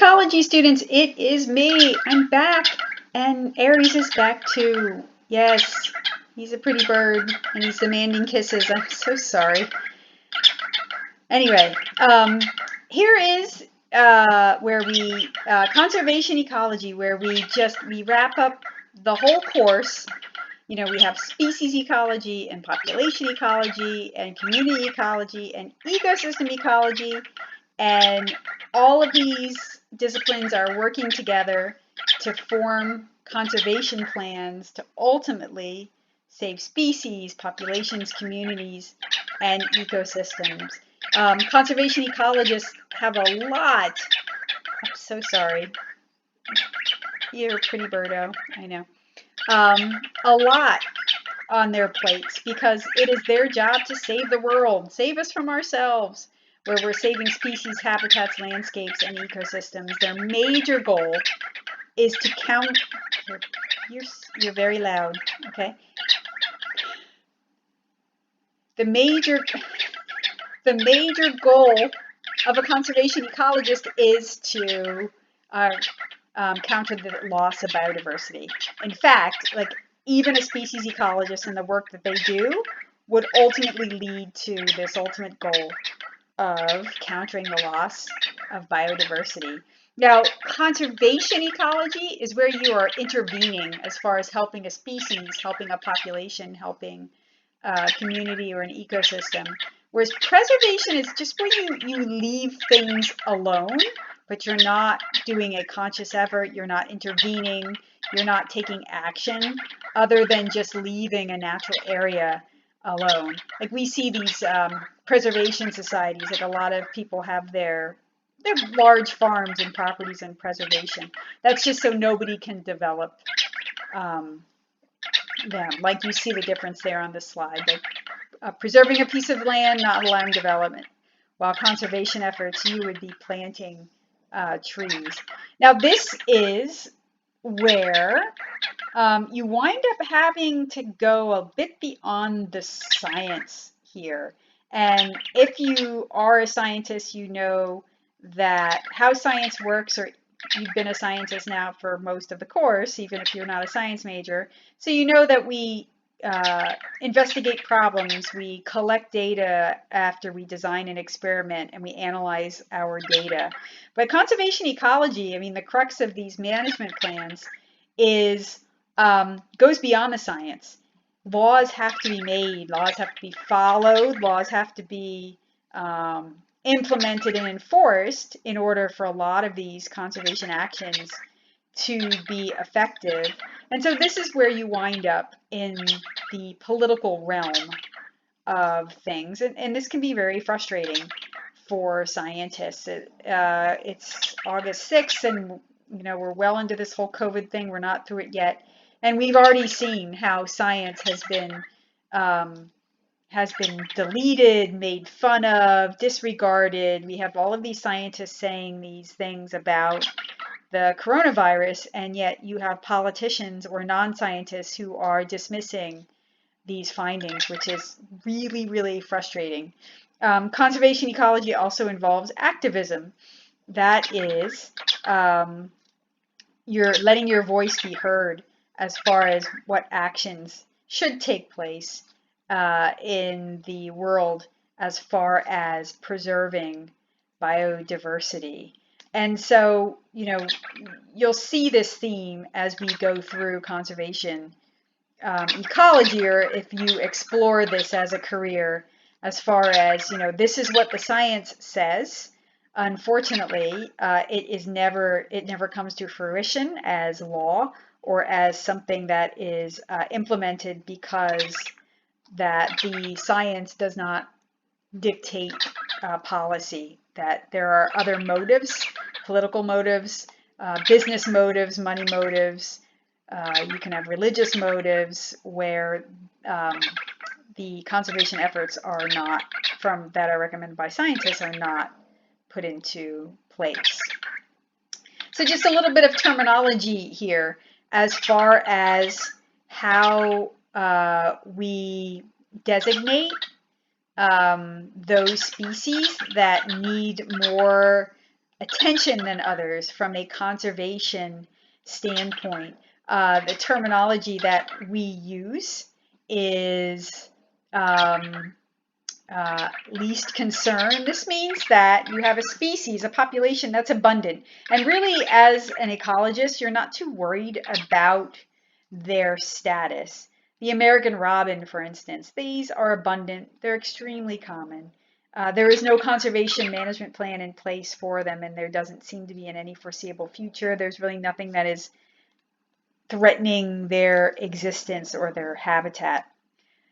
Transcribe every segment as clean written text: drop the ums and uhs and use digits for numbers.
Ecology students, it is me. I'm back, and Aries is back too. Yes, he's a pretty bird, and he's demanding kisses. I'm so sorry. Anyway, here is where we conservation ecology, where we wrap up the whole course. You know, we have species ecology and population ecology and community ecology and ecosystem ecology, and all of these disciplines are working together to form conservation plans to ultimately save species, populations, communities, and ecosystems. Conservation ecologists have a lot. I'm so sorry. You're a pretty birdo, I know. A lot on their plates because it is their job to save the world, save us from ourselves, where we're saving species, habitats, landscapes, and ecosystems. Their major goal is to count. You're very loud, okay? The major goal of a conservation ecologist is to counter the loss of biodiversity. In fact, like even a species ecologist and the work that they do would ultimately lead to this ultimate goal of countering the loss of biodiversity. Now, conservation ecology is where you are intervening as far as helping a species, helping a population, helping a community or an ecosystem. Whereas preservation is just where you leave things alone, but you're not doing a conscious effort, you're not intervening, you're not taking action other than just leaving a natural area alone. Like we see these preservation societies, like a lot of people have their large farms and properties in preservation. That's just so nobody can develop them. Like you see the difference there on this slide. Like preserving a piece of land, not allowing development. While conservation efforts, you would be planting trees. Now this is where you wind up having to go a bit beyond the science here. And if you are a scientist, you know that how science works, or you've been a scientist now for most of the course, even if you're not a science major. So you know that we investigate problems, we collect data after we design an experiment, and we analyze our data. But conservation ecology, I mean, the crux of these management plans is goes beyond the science. Laws have to be made, laws have to be followed, laws have to be implemented and enforced in order for a lot of these conservation actions to be effective. And so this is where you wind up in the political realm of things. And this can be very frustrating for scientists. It's August 6th, and you know, we're well into this whole COVID thing. We're not through it yet. And we've already seen how science has been deleted, made fun of, disregarded. We have all of these scientists saying these things about the coronavirus, and yet you have politicians or non-scientists who are dismissing these findings, which is really, really frustrating. Conservation ecology also involves activism. That is, you're letting your voice be heard as far as what actions should take place in the world as far as preserving biodiversity. And so, you know, you'll see this theme as we go through conservation ecology, or if you explore this as a career, as far as, you know, this is what the science says. Unfortunately, it never comes to fruition as law or as something that is implemented, because that the science does not dictate policy, that there are other motives, political motives, business motives, money motives. You can have religious motives where the conservation efforts are not, that are recommended by scientists, are not put into place. So just a little bit of terminology here as far as how we designate those species that need more attention than others from a conservation standpoint. The terminology that we use is least concern. This means that you have a species, a population that's abundant. And really, as an ecologist, you're not too worried about their status. The American robin, for instance, these are abundant. They're extremely common. There is no conservation management plan in place for them, and there doesn't seem to be in any foreseeable future. There's really nothing that is threatening their existence or their habitat.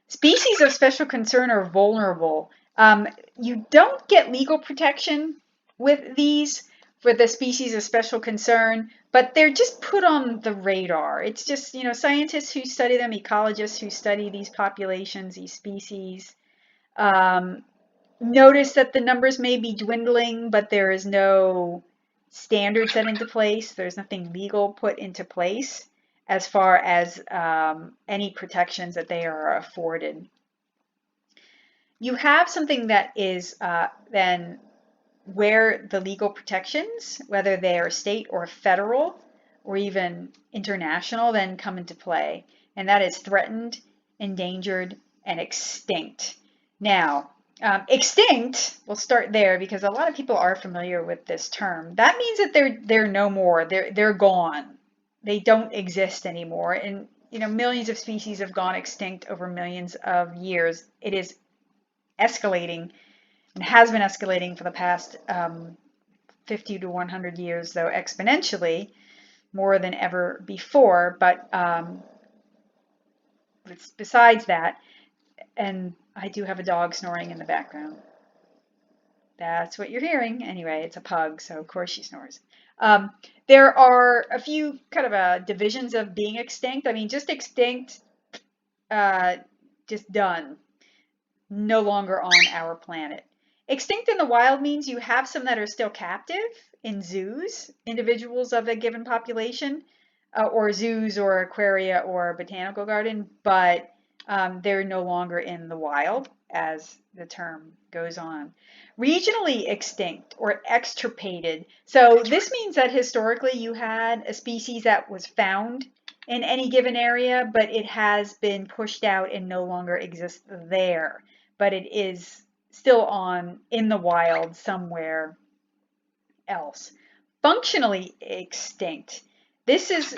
Species of special concern are vulnerable. You don't get legal protection with these for the species of special concern, but they're just put on the radar. It's just, scientists who study them, ecologists who study these populations, these species, notice that the numbers may be dwindling, but there is no standard set into place. There's nothing legal put into place as far as any protections that they are afforded. You have something that is then where the legal protections, whether they are state or federal or even international, then come into play. And that is threatened, endangered, and extinct. Now, extinct, we'll start there because a lot of people are familiar with this term. That means that they're no more. They're gone. They don't exist anymore. And millions of species have gone extinct over millions of years. It is escalating and has been escalating for the past 50 to 100 years, though exponentially more than ever before. But besides that, and I do have a dog snoring in the background. That's what you're hearing. Anyway, it's a pug, so of course she snores. There are a few kind of divisions of being extinct. I mean, just extinct, just done. No longer on our planet. Extinct in the wild means you have some that are still captive in zoos, individuals of a given population, or zoos or aquaria or botanical garden, but they're no longer in the wild, as the term goes on. Regionally extinct or extirpated. So this means that historically you had a species that was found in any given area, but it has been pushed out and no longer exists there. But it is still in the wild somewhere else. Functionally extinct. This is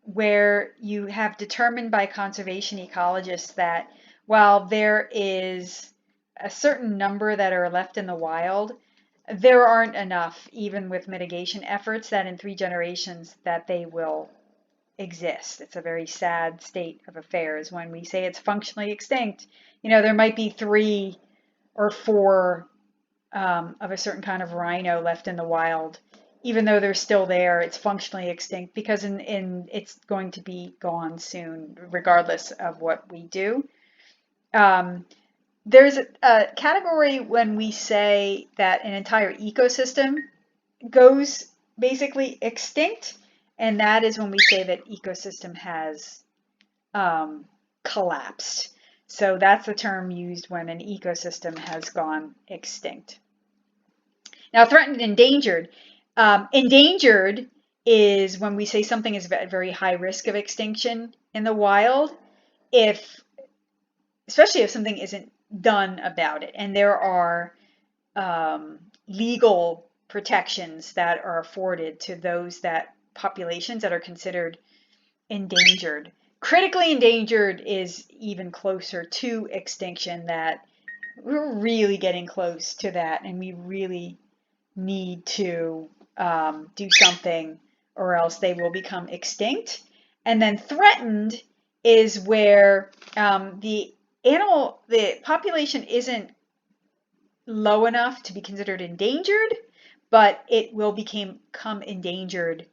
where you have determined by conservation ecologists that while there is a certain number that are left in the wild, there aren't enough, even with mitigation efforts, that in 3 generations that they will exist. It's a very sad state of affairs when we say it's functionally extinct. There might be 3 or 4 of a certain kind of rhino left in the wild. Even though they're still there, it's functionally extinct because it's going to be gone soon, regardless of what we do. There's a category when we say that an entire ecosystem goes basically extinct, and that is when we say that ecosystem has collapsed. So that's the term used when an ecosystem has gone extinct. Now, threatened and endangered. Endangered is when we say something is at very high risk of extinction in the wild, especially if something isn't done about it. And there are legal protections that are afforded to those populations that are considered endangered. Critically endangered is even closer to extinction, that we're really getting close to that, and we really need to do something or else they will become extinct. And then threatened is where the population isn't low enough to be considered endangered, but it will become endangered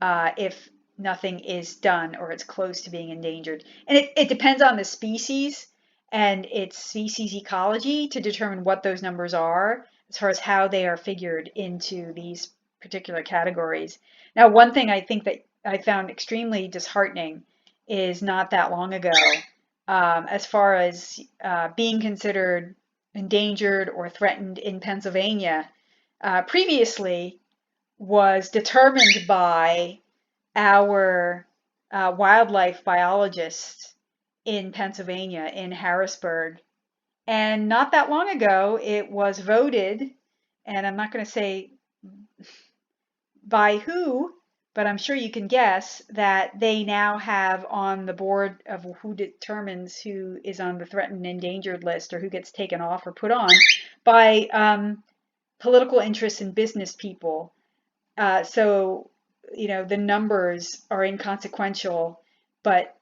if nothing is done or it's close to being endangered. And it depends on the species and its species ecology to determine what those numbers are as far as how they are figured into these particular categories. Now, one thing I think that I found extremely disheartening is not that long ago, as far as being considered endangered or threatened in Pennsylvania, previously was determined by our wildlife biologist in Pennsylvania, in Harrisburg. And not that long ago, it was voted, and I'm not going to say by who, but I'm sure you can guess that they now have on the board of who determines who is on the threatened and endangered list or who gets taken off or put on by political interests and business people. So, you know, the numbers are inconsequential, but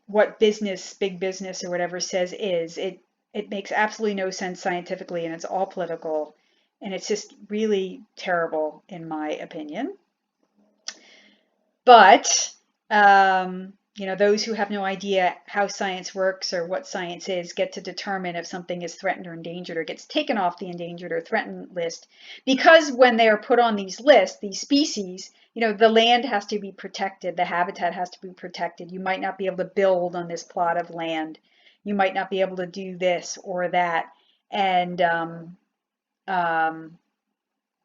what business, big business or whatever says is, it makes absolutely no sense scientifically, and it's all political, and it's just really terrible in my opinion. But you know, those who have no idea how science works or what science is get to determine if something is threatened or endangered or gets taken off the endangered or threatened list. Because when they are put on these lists, these species, you know, the land has to be protected, the habitat has to be protected. You might not be able to build on this plot of land. You might not be able to do this or that. And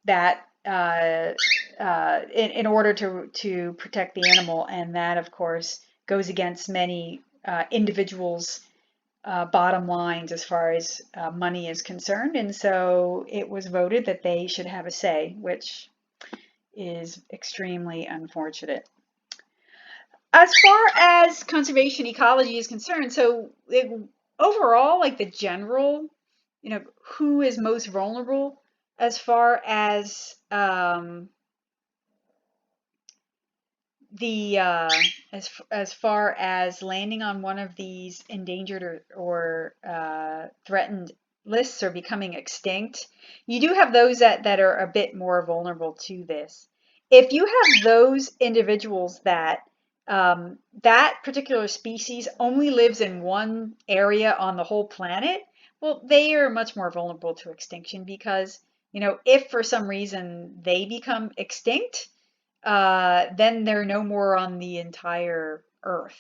that in order to protect the animal, and that of course goes against many individuals' bottom lines as far as money is concerned, and so it was voted that they should have a say, which is extremely unfortunate. As far as conservation ecology is concerned, so overall, like the general, you know, who is most vulnerable as far as the as far as landing on one of these endangered or threatened lists or becoming extinct, you do have those that are a bit more vulnerable to this. If you have those individuals that that particular species only lives in one area on the whole planet, well, they are much more vulnerable to extinction because, you know, if for some reason they become extinct, then they're no more on the entire Earth.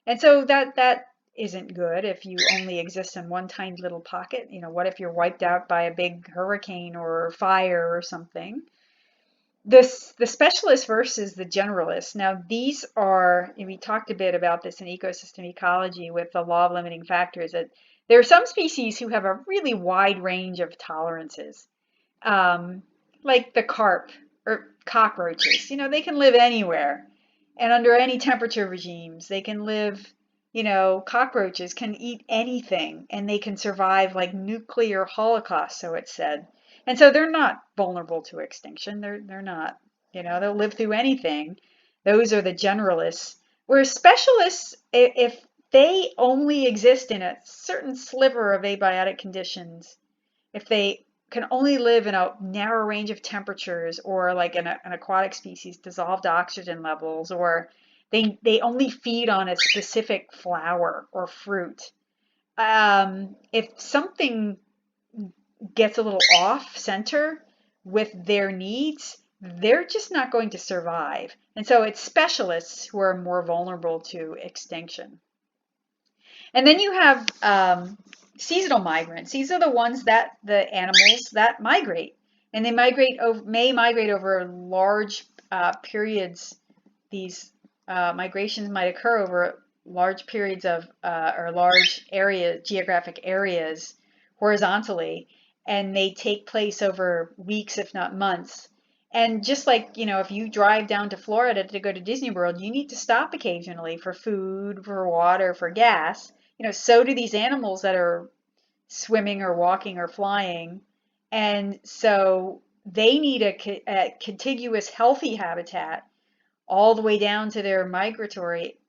And so that isn't good if you only exist in one tiny little pocket. You know, what if you're wiped out by a big hurricane or fire or something? The specialist versus the generalist. Now, these are, and we talked a bit about this in ecosystem ecology with the law of limiting factors, that there are some species who have a really wide range of tolerances, like the carp or cockroaches. You know, they can live anywhere and under any temperature regimes. They can live, you know, cockroaches can eat anything and they can survive like nuclear holocaust, so it's said. And so they're not vulnerable to extinction. They're not, you know, they'll live through anything. Those are the generalists. Whereas specialists, if they only exist in a certain sliver of abiotic conditions, if they can only live in a narrow range of temperatures, or like an aquatic species, dissolved oxygen levels, or they only feed on a specific flower or fruit. If something gets a little off center with their needs, they're just not going to survive. And so it's specialists who are more vulnerable to extinction. And then you have seasonal migrants. These are the ones that the animals that migrate, and they may migrate over large periods. These migrations might occur over large periods of or large geographic areas horizontally, and they take place over weeks, if not months. And just like, you know, if you drive down to Florida to go to Disney World, you need to stop occasionally for food, for water, for gas. You know, so do these animals that are swimming or walking or flying. And so they need a contiguous, healthy habitat all the way down to their migratory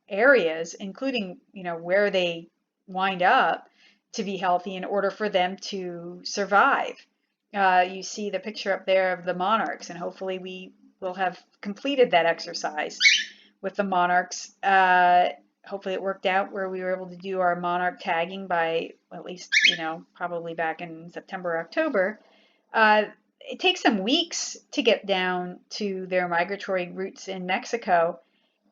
areas, including, you know, where they wind up, to be healthy in order for them to survive. You see the picture up there of the monarchs, and hopefully we will have completed that exercise with the monarchs. Hopefully it worked out where we were able to do our monarch tagging by at least, you know, probably back in September, October. It takes them weeks to get down to their migratory routes in Mexico.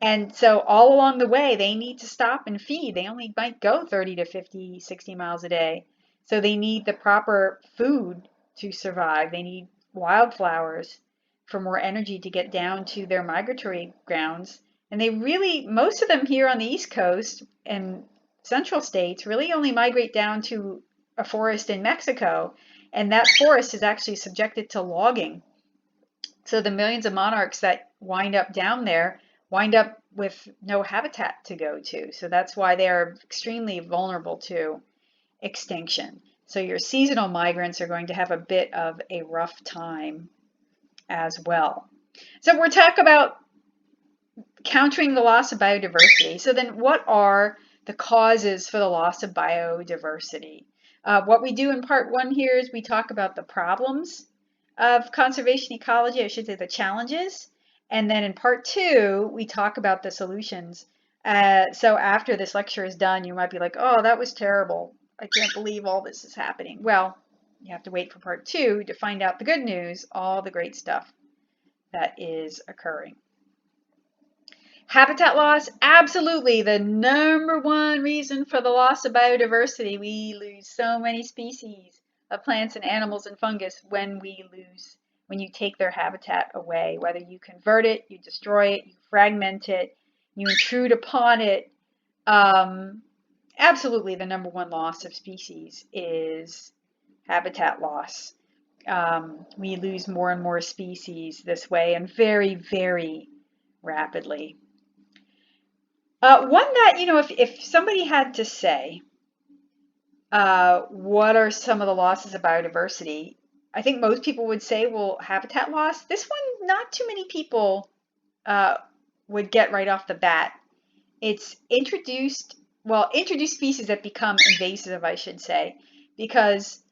And so all along the way, they need to stop and feed. They only might go 30 to 50, 60 miles a day. So they need the proper food to survive. They need wildflowers for more energy to get down to their migratory grounds. And they really, most of them here on the East Coast and central states really only migrate down to a forest in Mexico. And that forest is actually subjected to logging. So the millions of monarchs that wind up down there wind up with no habitat to go to. So that's why they are extremely vulnerable to extinction. So your seasonal migrants are going to have a bit of a rough time as well. So we're talking about countering the loss of biodiversity. So then what are the causes for the loss of biodiversity? What we do in part one here is we talk about the problems of conservation ecology, I should say the challenges. And then in part two, we talk about the solutions. So after this lecture is done, you might be like, oh, that was terrible. I can't believe all this is happening. Well, you have to wait for part two to find out the good news, all the great stuff that is occurring. Habitat loss, absolutely the number one reason for the loss of biodiversity. We lose so many species of plants and animals and fungus when you take their habitat away, whether you convert it, you destroy it, you fragment it, you intrude upon it. Absolutely the number one loss of species is habitat loss. We lose more and more species this way, and very, very rapidly. One that, if somebody had to say, what are some of the losses of biodiversity? I think most people would say, well, habitat loss. This one, not too many people would get right off the bat. It's introduced species that become invasive, I should say, because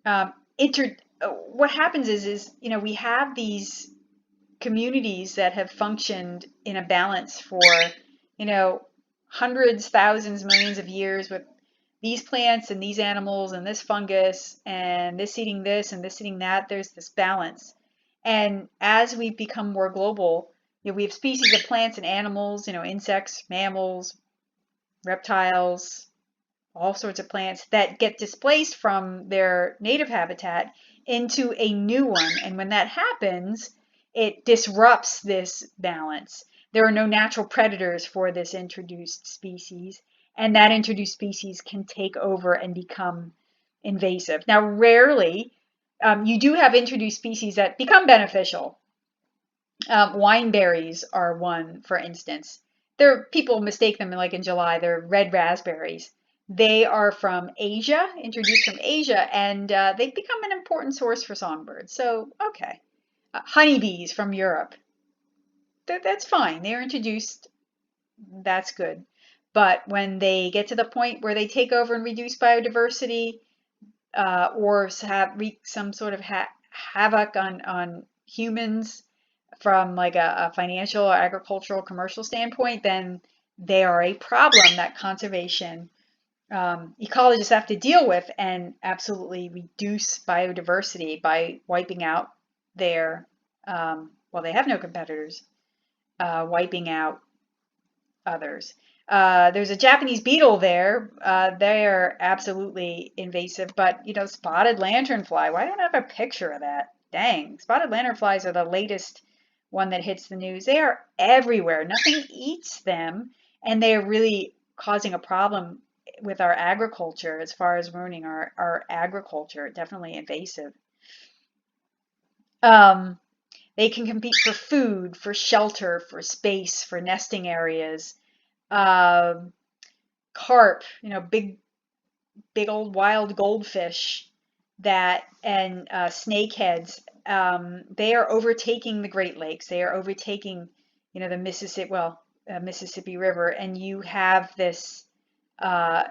what happens is we have these communities that have functioned in a balance for hundreds, thousands, millions of years with these plants and these animals and this fungus and this eating this and this eating that. There's this balance. And as we become more global, we have species of plants and animals, insects, mammals, reptiles, all sorts of plants that get displaced from their native habitat into a new one. And when that happens, it disrupts this balance. There are no natural predators for this introduced species, and that introduced species can take over and become invasive. Now, rarely, you do have introduced species that become beneficial. Wineberries are one, for instance. People mistake them, like in July, they're red raspberries. They are from Asia, introduced from Asia, and they've become an important source for songbirds. So, okay. Honeybees from Europe. That's fine. They're introduced. That's good. But when they get to the point where they take over and reduce biodiversity, or wreak some sort of havoc on humans from like a financial or agricultural commercial standpoint, then they are a problem that conservation ecologists have to deal with and absolutely reduce biodiversity by wiping out their, they have no competitors, wiping out others. There's a Japanese beetle there. They are absolutely invasive, but spotted lanternfly. Why don't I have a picture of that? Dang, spotted lanternflies are the latest one that hits the news. They are everywhere. Nothing eats them, and they are really causing a problem with our agriculture as far as ruining our agriculture. Definitely invasive. They can compete for food, for shelter, for space, for nesting areas. Carp, big old wild goldfish and snakeheads. They are overtaking the Great Lakes. They are overtaking, the Mississippi River, and you have this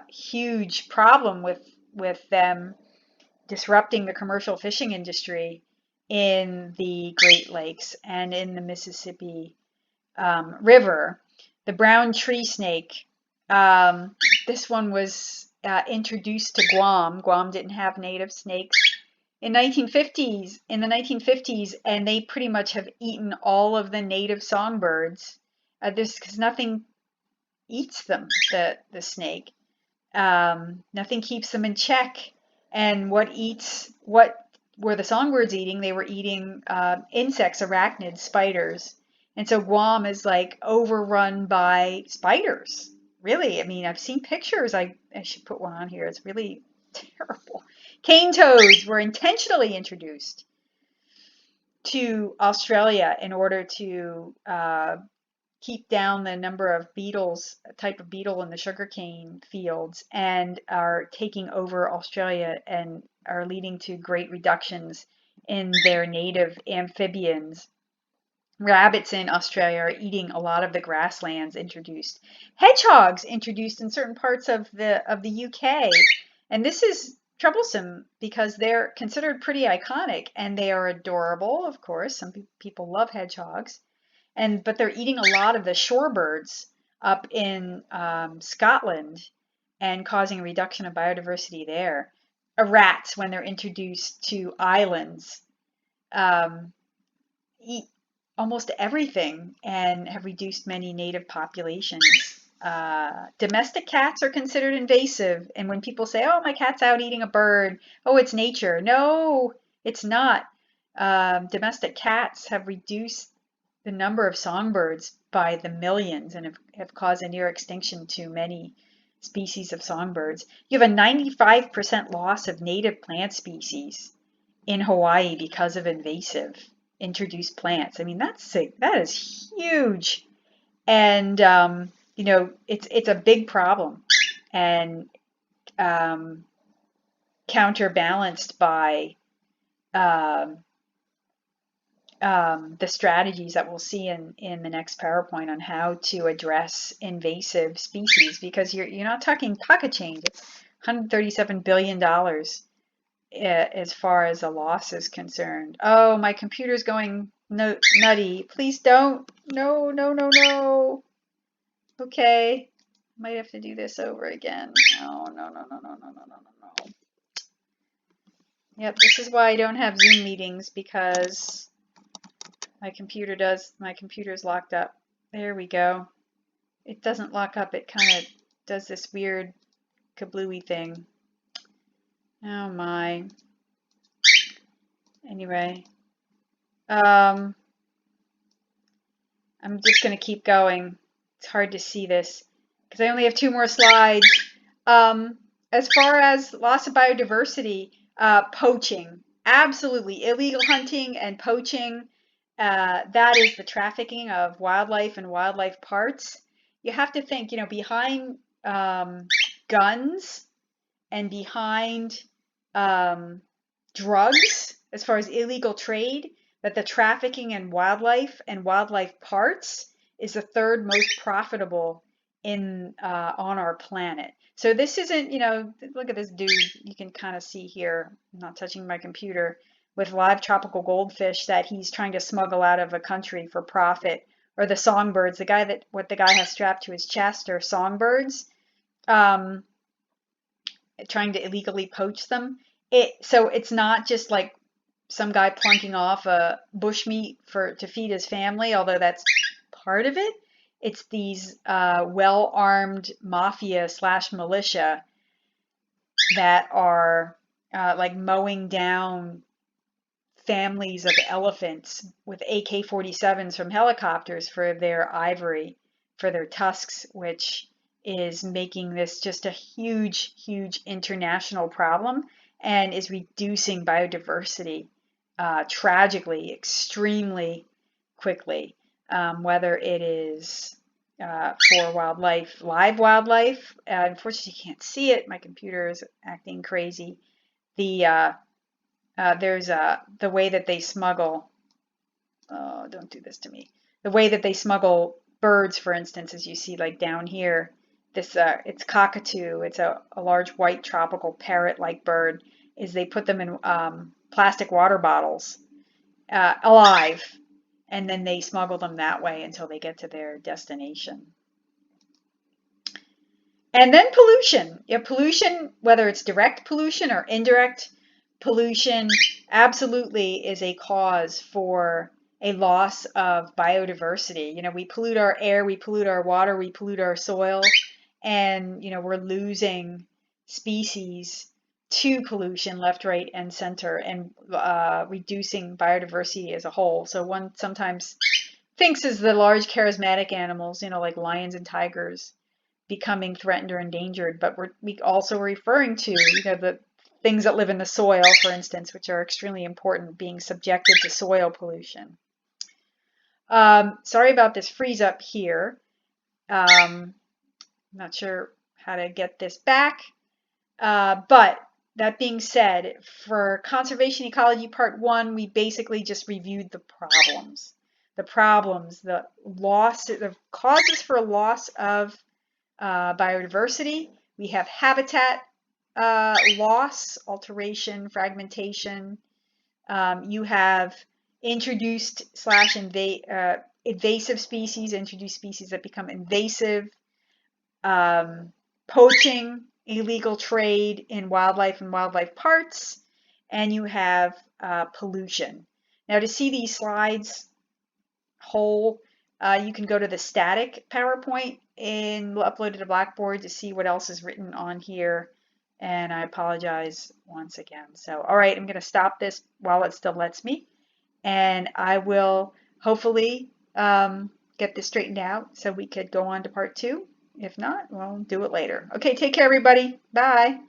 huge problem with them disrupting the commercial fishing industry in the Great Lakes and in the Mississippi River. The brown tree snake. This one was introduced to Guam. Guam didn't have native snakes in the 1950s, and they pretty much have eaten all of the native songbirds. Because nothing eats them, the snake. Nothing keeps them in check. And what were the songbirds eating? They were eating insects, arachnids, spiders. And so Guam is like overrun by spiders. Really, I mean, I've seen pictures. I should put one on here. It's really terrible. Cane toads were intentionally introduced to Australia in order to keep down the number of beetles, a type of beetle in the sugarcane fields, and are taking over Australia and are leading to great reductions in their native amphibians. Rabbits in Australia are eating a lot of the grasslands introduced. Hedgehogs introduced in certain parts of the UK, and this is troublesome because they're considered pretty iconic and they are adorable, of course. Some people love hedgehogs, but they're eating a lot of the shorebirds up in Scotland and causing a reduction of biodiversity there. Rats, when they're introduced to islands, eat almost everything and have reduced many native populations. Domestic cats are considered invasive, and when people say, "Oh, my cat's out eating a bird," oh, it's nature. No, it's not. Domestic cats have reduced the number of songbirds by the millions and have caused a near extinction to many species of songbirds. You have a 95% loss of native plant species in Hawaii because of invasive introduced plants. I mean, that is huge, and you know, it's a big problem, and counterbalanced by the strategies that we'll see in the next PowerPoint on how to address invasive species, because you're not talking pocket change. It's $137 billion as far as the loss is concerned. Oh, my computer's going nutty. Please don't. No, no, no, no. Okay. Might have to do this over again. No, no, no, no, no, no, no, no, no. Yep, this is why I don't have Zoom meetings, because my computer's locked up. There we go. It doesn't lock up. It kind of does this weird kablooey thing. Oh my. Anyway, I'm just going to keep going. It's hard to see this because I only have 2 more slides. As far as loss of biodiversity, poaching, absolutely illegal hunting and poaching. That is the trafficking of wildlife and wildlife parts. You have to think, you know, behind guns and behind drugs, as far as illegal trade, that the trafficking in wildlife and wildlife parts is the 3rd most profitable on our planet. So this isn't, you know, look at this dude. You can kind of see here, I'm not touching my computer, with live tropical goldfish that he's trying to smuggle out of a country for profit, or the songbirds. What the guy has strapped to his chest are songbirds, trying to illegally poach them. So it's not just like some guy plunking off a bushmeat to feed his family, although that's part of it. It's these well-armed mafia/militia that are like mowing down families of elephants with AK-47s from helicopters for their ivory, for their tusks, which is making this just a huge, huge international problem and is reducing biodiversity tragically, extremely quickly, whether it is for wildlife, live wildlife. Unfortunately, you can't see it. My computer is acting crazy. There's the way that they smuggle. Oh, don't do this to me. The way that they smuggle birds, for instance, as you see, like down here, this it's cockatoo. It's a large white tropical parrot-like bird. Is they put them in plastic water bottles, alive, and then they smuggle them that way until they get to their destination. And then pollution. Yeah, pollution, whether it's direct pollution or indirect pollution, absolutely is a cause for a loss of biodiversity. You know, we pollute our air, we pollute our water, we pollute our soil, and, you know, we're losing species to pollution left, right, and center, and reducing biodiversity as a whole. So one sometimes thinks is the large charismatic animals, like lions and tigers, becoming threatened or endangered, but we also referring to the things that live in the soil, for instance, which are extremely important, being subjected to soil pollution. Sorry about this freeze up here. I'm not sure how to get this back, but that being said, for Conservation Ecology Part 1, we basically just reviewed the problems. The causes for loss of biodiversity. We have habitat loss, alteration, fragmentation. You have introduced / invasive species, introduced species that become invasive, poaching, illegal trade in wildlife and wildlife parts, and you have pollution. Now, to see these slides whole, you can go to the static PowerPoint and upload it to Blackboard to see what else is written on here. And I apologize once again. So, all right, I'm going to stop this while it still lets me. And I will hopefully get this straightened out so we could go on to part 2. If not, we'll do it later. Okay, take care, everybody. Bye.